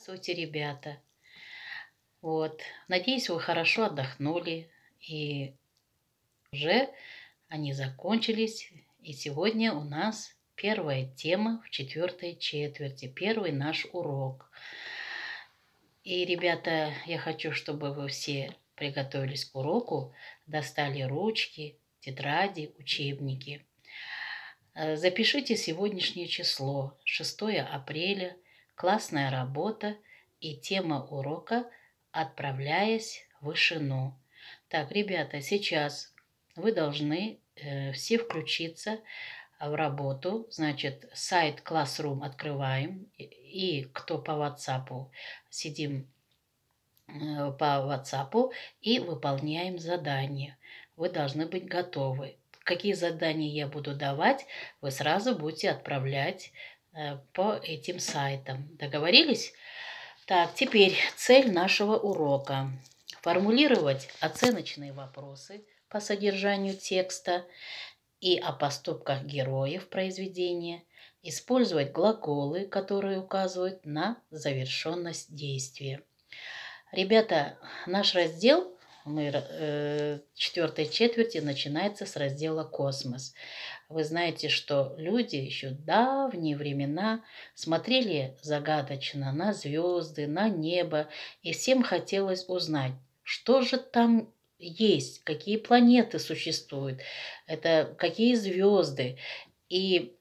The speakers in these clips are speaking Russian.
Здравствуйте, ребята! Надеюсь, вы хорошо отдохнули, и уже они закончились. И сегодня у нас первая тема в 4-й четверти, первый наш урок. И, ребята, я хочу, чтобы вы все приготовились к уроку, достали ручки, тетради, учебники. Запишите сегодняшнее число, 6 апреля, классная работа и тема урока «Отправляясь в вышину». Так, ребята, сейчас вы должны все включиться в работу. Значит, сайт Classroom открываем. И кто по WhatsApp, сидим по WhatsApp и выполняем задание. Вы должны быть готовы. Какие задания я буду давать, вы сразу будете отправлять по этим сайтам. Договорились? Так, теперь цель нашего урока. Формулировать оценочные вопросы по содержанию текста и о поступках героев произведения. Использовать глаголы, которые указывают на завершенность действия. Ребята, наш раздел 4-й четверти начинается с раздела «Космос». Вы знаете, что люди еще в давние времена смотрели загадочно на звезды, на небо, и всем хотелось узнать, что же там есть, какие планеты существуют, это какие звезды. И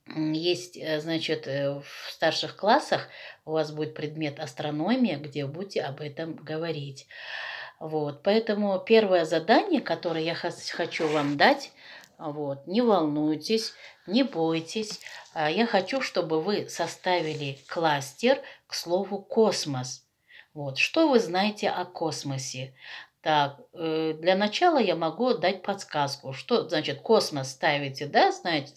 есть, значит, в старших классах у вас будет предмет астрономия, где вы будете об этом говорить. Поэтому первое задание, которое я хочу вам дать, не волнуйтесь, не бойтесь. Я хочу, чтобы вы составили кластер к слову «космос». Что вы знаете о космосе? Так, для начала я могу дать подсказку. Что значит космос ставите, да, знаете,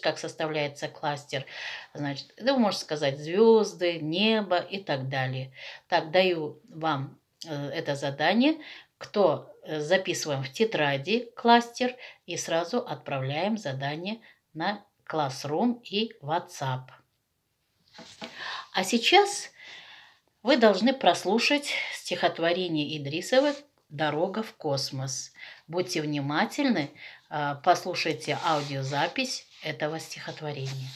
как составляется кластер? Значит, вы можете сказать звезды, небо и так далее. Так, даю вам это задание. Кто записываем в тетради кластер и сразу отправляем задание на Classroom и WhatsApp. А сейчас вы должны прослушать стихотворение Идрисовой «Дорога в космос». Будьте внимательны, послушайте аудиозапись этого стихотворения.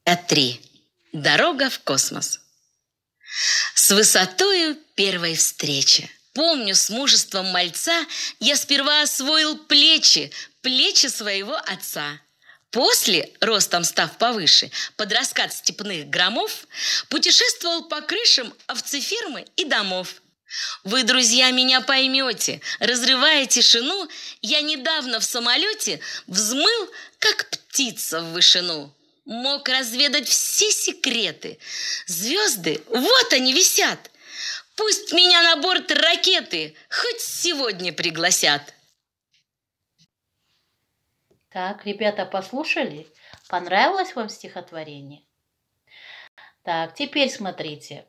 3. Дорога в космос. С высотою первой встречи. Помню, с мужеством мальца я сперва освоил плечи своего отца. После, ростом став повыше, под раскат степных громов, путешествовал по крышам овцефермы и домов. Вы, друзья, меня поймете, разрывая тишину, я недавно в самолете взмыл, как птица в вышину. Мог разведать все секреты. Звезды, вот они висят. Пусть меня на борт ракеты хоть сегодня пригласят. Так, ребята, послушали? Понравилось вам стихотворение? Так, теперь смотрите.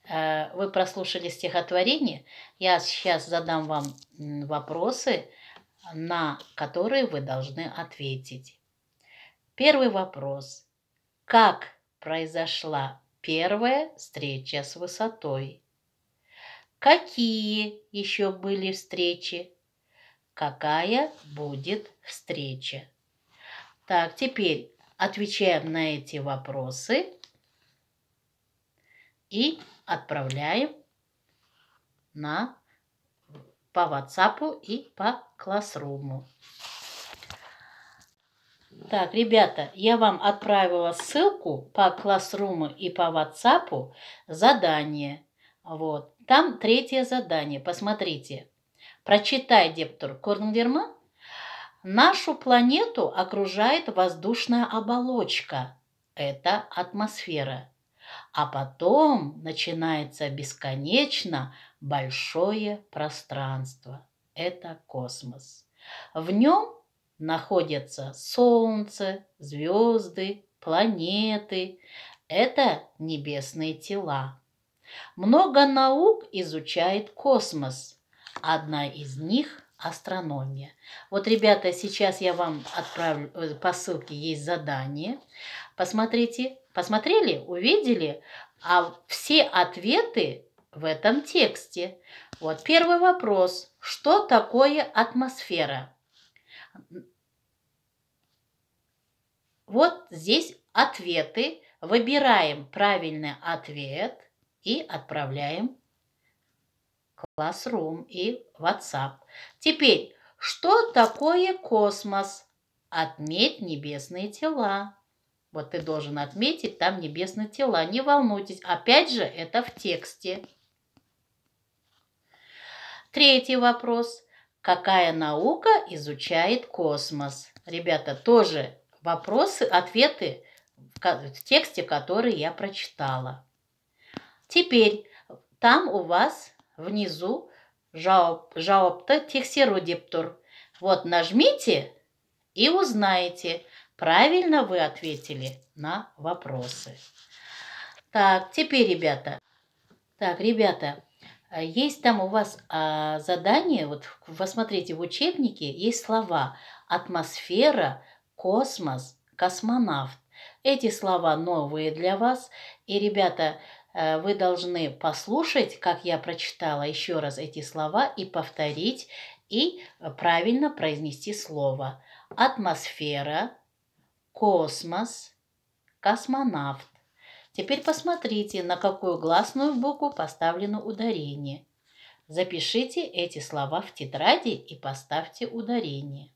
Вы прослушали стихотворение. Я сейчас задам вам вопросы, на которые вы должны ответить. Первый вопрос. Как произошла первая встреча с высотой? Какие еще были встречи? Какая будет встреча? Так, теперь отвечаем на эти вопросы и отправляем по WhatsApp и по Classroom. Так, ребята, я вам отправила ссылку по Classroom и по WhatsApp задание. Там третье задание. Посмотрите. Прочитай, диктор Корнверман. Нашу планету окружает воздушная оболочка. Это атмосфера. А потом начинается бесконечно большое пространство. Это космос. В нем находятся Солнце, звезды, планеты. Это небесные тела. Много наук изучает космос. Одна из них – астрономия. Вот, ребята, сейчас я вам отправлю, по ссылке есть задание. Посмотрите, посмотрели, увидели, а все ответы в этом тексте. Вот первый вопрос. Что такое атмосфера? Вот здесь ответы. Выбираем правильный ответ и отправляем в Classroom и WhatsApp. Теперь, что такое космос? Отметь небесные тела. Вот ты должен отметить там небесные тела. Не волнуйтесь, опять же, это в тексте. Третий вопрос. Какая наука изучает космос? Ребята, тоже вопросы, ответы в тексте, который я прочитала. Теперь там у вас внизу жауапты тексеру дептур. Вот нажмите и узнаете, правильно вы ответили на вопросы. Так, теперь, ребята. Есть там у вас задание, вот посмотрите, в учебнике есть слова атмосфера, космос, космонавт. Эти слова новые для вас. И, ребята, вы должны послушать, как я прочитала еще раз эти слова и повторить, и правильно произнести слово. Атмосфера, космос, космонавт. Теперь посмотрите, на какую гласную букву поставлено ударение. Запишите эти слова в тетради и поставьте ударение.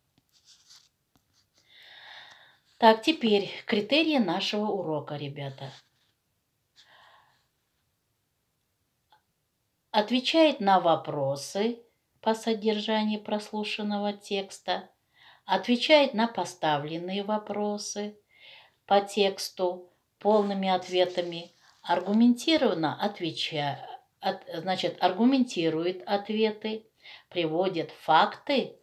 Так, теперь критерии нашего урока, ребята. Отвечает на вопросы по содержанию прослушанного текста. Отвечает на поставленные вопросы по тексту полными ответами. Аргументированно аргументирует ответы, приводит факты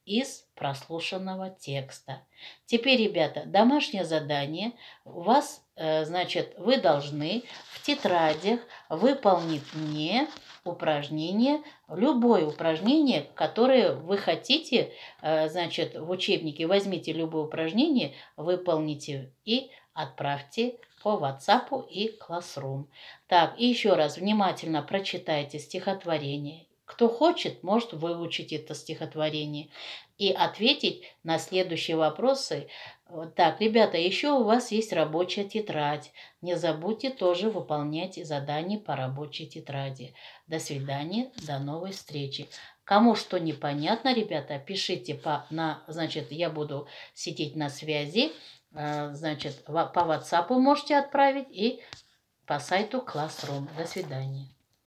из прослушанного текста. Теперь, ребята, домашнее задание. У вас, вы должны в тетрадях выполнить мне упражнение, любое упражнение, которое вы хотите, в учебнике. Возьмите любое упражнение, выполните и отправьте по WhatsApp и Classroom. Так, и еще раз внимательно прочитайте стихотворение. Кто хочет, может выучить это стихотворение и ответить на следующие вопросы. Так, ребята, еще у вас есть рабочая тетрадь. Не забудьте тоже выполнять задания по рабочей тетради. До свидания, до новой встречи. Кому что непонятно, ребята, пишите я буду сидеть на связи. По WhatsApp можете отправить и по сайту Classroom. До свидания.